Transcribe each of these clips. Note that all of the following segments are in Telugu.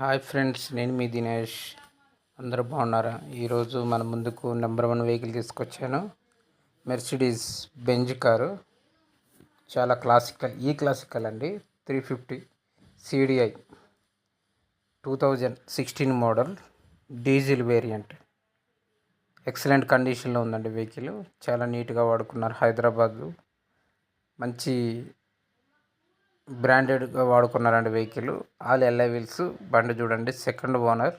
హాయ్ ఫ్రెండ్స్, నేను మీ దినేష్. అందరూ బాగున్నారా? ఈరోజు మన ముందుకు నెంబర్ 1 వెహికల్ తీసుకొచ్చాను. Mercedes Benz car. చాలా క్లాసికల్ అండి. 350 CDI 2016 model diesel variant. Excellent కండిషన్లో ఉందండి వెహికల్. చాలా నీట్గా వాడుకున్నారు. హైదరాబాద్ మంచి బ్రాండెడ్గా వాడుకున్నారండి వెహికల్. All alloy wheels. బండి చూడండి, సెకండ్ ఓనర్.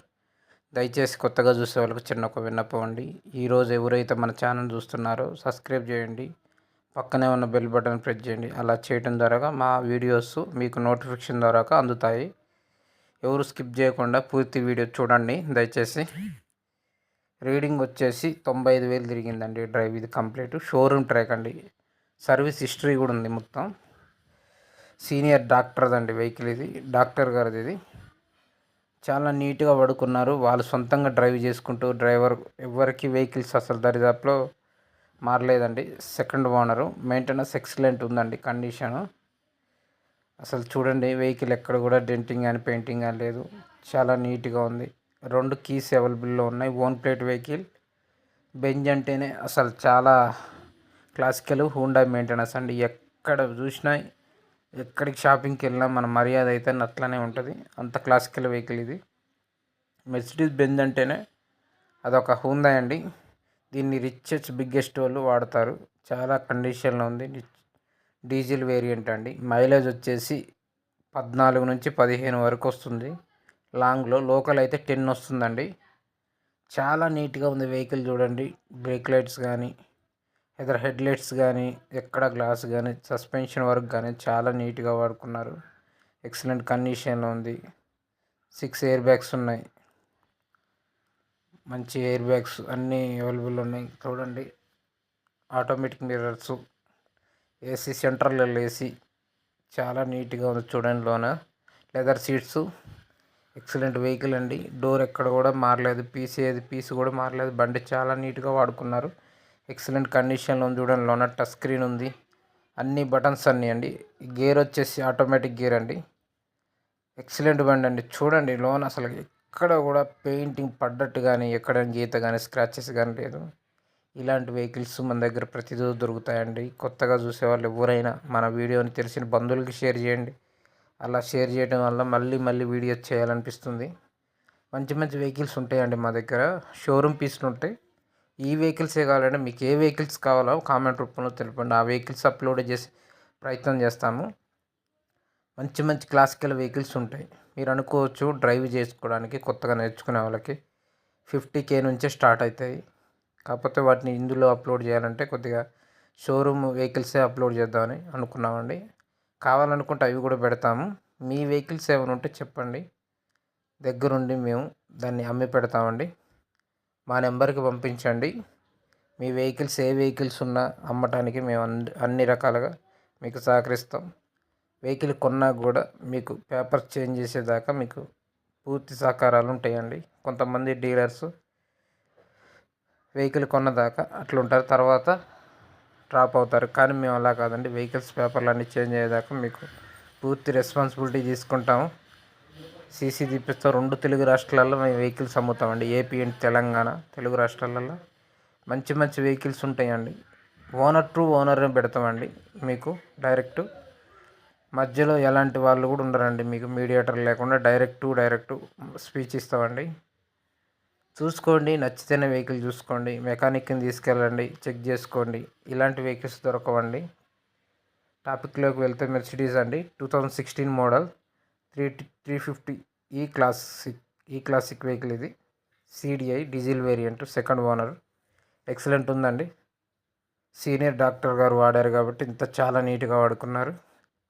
దయచేసి కొత్తగా చూసే వాళ్ళకి చిన్న ఒక విన్నపం అండి. ఈరోజు ఎవరైతే మన ఛానల్ చూస్తున్నారో సబ్స్క్రైబ్ చేయండి, పక్కనే ఉన్న బెల్ బటన్ ప్రెస్ చేయండి. అలా చేయడం ద్వారా మా వీడియోస్ మీకు నోటిఫికేషన్ ద్వారా అందుతాయి. ఎవరు స్కిప్ చేయకుండా పూర్తి వీడియో చూడండి దయచేసి. రీడింగ్ వచ్చేసి 95,000 తిరిగిందండి. డ్రైవ్ ఇది కంప్లీట్. షోరూమ్ ట్రాక్ అండి. సర్వీస్ హిస్టరీ కూడా ఉంది మొత్తం. సీనియర్ డాక్టర్ అండి వెహికల్ ఇది. డాక్టర్ గారిది ఇది. చాలా నీట్గా వాడుకున్నారు. వాళ్ళు సొంతంగా డ్రైవ్ చేసుకుంటూ డ్రైవర్ ఎవరికి వెహికల్స్ అసలు దరిదాపులో మారలేదండి. Second owner. మెయింటెనెన్స్ ఎక్సలెంట్ ఉందండి కండిషను. అసలు చూడండి, వెహికల్ ఎక్కడ కూడా డెంటింగ్ కానీ పెయింటింగ్ కానీ లేదు. చాలా నీట్గా ఉంది. 2 కీస్ అవైలబుల్లో ఉన్నాయి. Own plate vehicle. బెంజ్ అంటేనే అసలు చాలా క్లాసికల్. హూండా మెయింటెనెన్స్ అండి. ఎక్కడ చూసినా, ఎక్కడికి షాపింగ్కి వెళ్ళినా మన మర్యాద అయితే అట్లనే ఉంటుంది. అంత క్లాసికల్ వెహికల్ ఇది. మెర్సిడీస్ బెంజ్ అంటేనే అదొక హూందాయ్ అండి. దీన్ని రిచెస్ట్ బిగ్గెస్ట్ వాళ్ళు వాడతారు. చాలా కండిషన్లో ఉంది. డీజిల్ వేరియంట్ అండి. మైలేజ్ వచ్చేసి 14 నుంచి 15 వరకు వస్తుంది లాంగ్లో. లోకల్ అయితే 10 వస్తుందండి. చాలా నీట్గా ఉంది వెహికల్. చూడండి, బ్రేక్ లైట్స్ కానీ, ఎదర్ హెడ్ లైట్స్ కానీ, ఎక్కడ గ్లాస్ కానీ, సస్పెన్షన్ వర్క్ కానీ చాలా నీట్గా వాడుకున్నారు. ఎక్సలెంట్ కండిషన్లో ఉంది. 6 ఎయిర్ బ్యాగ్స్ ఉన్నాయి. మంచి ఎయిర్ బ్యాగ్స్ అన్నీ అవైలబుల్ ఉన్నాయి. చూడండి, automatic mirrors, AC central AC చాలా నీట్గా ఉంది. చూడండి, లోన లెదర్ సీట్స్. ఎక్సలెంట్ వెహికల్ అండి. డోర్ ఎక్కడ కూడా మారలేదు. పీస్ కూడా మారలేదు. బండి చాలా నీట్గా వాడుకున్నారు. ఎక్సలెంట్ కండిషన్లో ఉంది. చూడండి, లోన టచ్ స్క్రీన్ ఉంది. అన్ని బటన్స్ అన్నీ అండి. గేర్ వచ్చేసి ఆటోమేటిక్ గేర్ అండి. ఎక్సలెంట్ బండి అండి. చూడండి, లోన అసలు ఎక్కడ కూడా పెయింటింగ్ పడ్డట్టు కానీ, ఎక్కడ గీత కానీ, స్క్రాచెస్ కానీ లేదు. ఇలాంటి వెహికల్స్ మన దగ్గర ప్రతిరోజు దొరుకుతాయండి. కొత్తగా చూసేవాళ్ళు ఎవరైనా మన వీడియోని తెలిసిన బంధువులకి షేర్ చేయండి. అలా షేర్ చేయడం వల్ల మళ్ళీ వీడియోస్ చేయాలనిపిస్తుంది. మంచి వెహికల్స్ ఉంటాయండి మా దగ్గర. షోరూమ్ పీస్లు ఉంటాయి. ఈ వెహికల్సే కావాలంటే మీకు ఏ వెహికల్స్ కావాలో కామెంట్ రూపంలో తెలపండి. ఆ వెహికల్స్ అప్లోడ్ చేసి ప్రయత్నం చేస్తాము. మంచి క్లాసికల్ వెహికల్స్ ఉంటాయి. మీరు అనుకోవచ్చు, డ్రైవ్ చేసుకోవడానికి కొత్తగా నేర్చుకునే వాళ్ళకి 50K నుంచే స్టార్ట్ అవుతాయి. కాకపోతే వాటిని ఇందులో అప్లోడ్ చేయాలంటే కొద్దిగా షోరూమ్ వెహికల్సే అప్లోడ్ చేద్దామని అనుకున్నామండి. కావాలనుకుంటే అవి కూడా పెడతాము. మీ వెహికల్స్ ఏమైనా ఉంటే చెప్పండి, దగ్గరుండి మేము దాన్ని అమ్మి పెడతామండి. మా నెంబర్కి పంపించండి. మీ వెహికల్స్ ఏ వెహికల్స్ ఉన్నా అమ్మటానికి మేము అన్ని రకాలుగా మీకు సహకరిస్తాం. వెహికల్ కొన్నా కూడా మీకు పేపర్ చేంజ్ చేసేదాకా మీకు పూర్తి సహకారాలు ఉంటాయండి. కొంతమంది డీలర్స్ వెహికల్ కొన్నదాకా అట్లుంటారు, తర్వాత డ్రాప్ అవుతారు. కానీ మేము అలా కాదండి. వెహికల్స్ పేపర్లు అన్నీ చేంజ్ అయ్యేదాకా మీకు పూర్తి రెస్పాన్సిబిలిటీ తీసుకుంటాము. సీసీ తీపిస్తాం. 2 తెలుగు రాష్ట్రాలలో మేము వెహికల్స్ అమ్ముతామండి. ఏపీ అండ్ తెలంగాణ తెలుగు రాష్ట్రాలలో మంచి వెహికల్స్ ఉంటాయండి. ఓనర్ టు ఓనర్ని పెడతామండి. మీకు డైరెక్ట్ మధ్యలో ఎలాంటి వాళ్ళు కూడా ఉండరండి. మీకు మీడియేటర్ లేకుండా డైరెక్ట్ స్పీచ్ ఇస్తామండి. చూసుకోండి, నచ్చితేనే వెహికల్ చూసుకోండి. మెకానిక్ని తీసుకెళ్ళండి, చెక్ చేసుకోండి. ఇలాంటి వెహికల్స్ దొరకవండి. టాపిక్లోకి వెళ్తే మెర్సిడీస్ అండి. 2016 మోడల్ 350 ఈ క్లాసిక్ వెహికల్ ఇది. CDI diesel variant, second owner. Excellent ఉందండి. సీనియర్ డాక్టర్ గారు వాడారు కాబట్టి ఇంత చాలా నీట్గా వాడుకున్నారు.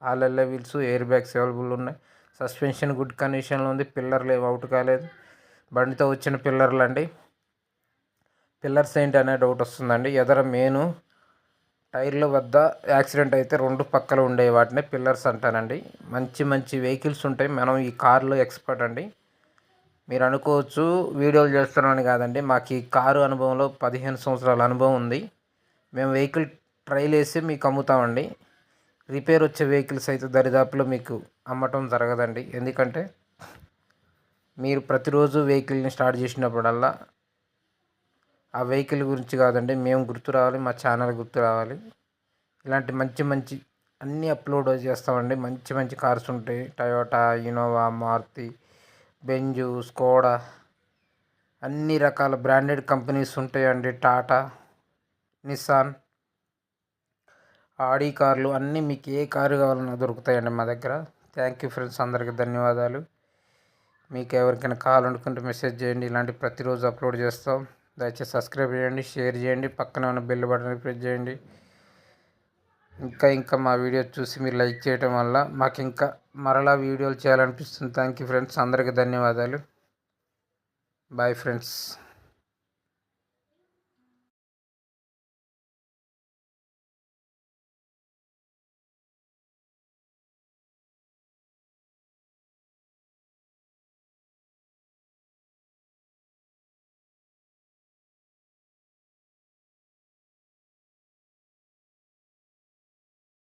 All alloy wheels, air bags available ఉన్నాయి. సస్పెన్షన్ గుడ్ కండిషన్లో ఉంది. పిల్లర్లు ఏవి అవుట్ కాలేదు. బండితో వచ్చిన పిల్లర్లు అండి. పిల్లర్స్ ఏంటి అనే డౌట్ వస్తుందండి. ఎదర మెయిన్ టైర్ల వద్ద యాక్సిడెంట్ అయితే 2 పక్కల ఉండే వాటిని పిల్లర్స్ అంటానండి. మంచి వెహికల్స్ ఉంటాయి. మనం ఈ కార్లో ఎక్స్పర్ట్ అండి. మీరు అనుకోవచ్చు, వీడియోలు చేస్తున్నాను కాదండి, మాకు ఈ కారు అనుభవంలో 15 సంవత్సరాల అనుభవం ఉంది. మేము వెహికల్ ట్రైల్ వేసి మీకు అమ్ముతామండి. రిపేర్ వచ్చే వెహికల్స్ అయితే దరిదాపులో మీకు అమ్మటం జరగదండి. ఎందుకంటే మీరు ప్రతిరోజు వెహికల్ని స్టార్ట్ చేసినప్పుడల్లా ఆ వెహికల్ గురించి కాదండి, మేము గుర్తు రావాలి, మా ఛానల్ గుర్తు రావాలి. ఇలాంటి మంచి మంచి అన్నీ అప్లోడ్ చేస్తామండి. మంచి మంచి కార్స్ ఉంటాయి. Toyota, Innova, Maruti, Benz, Skoda, అన్ని రకాల బ్రాండెడ్ కంపెనీస్ ఉంటాయండి. టాటా, నిస్సాన్, ఆడి కార్లు అన్నీ మీకు ఏ కారు కావాలన్నా దొరుకుతాయండి మా దగ్గర. థ్యాంక్ యూ ఫ్రెండ్స్, అందరికీ ధన్యవాదాలు. మీకు ఎవరికైనా కాల్ అనుకుంటే మెసేజ్ చేయండి. ఇలాంటి ప్రతిరోజు అప్లోడ్ చేస్తాం. దయచేసి సబ్స్క్రైబ్ చేయండి, షేర్ చేయండి, పక్కన ఉన్న బెల్ బటన్ ప్రెస్ చేయండి. ఇంకా మా వీడియో చూసి మీరు లైక్ చేయడం వల్ల మాకు ఇంకా మరలా వీడియోలు చేయాలనిపిస్తుంది. థ్యాంక్ యూ ఫ్రెండ్స్, అందరికీ ధన్యవాదాలు. Bye friends.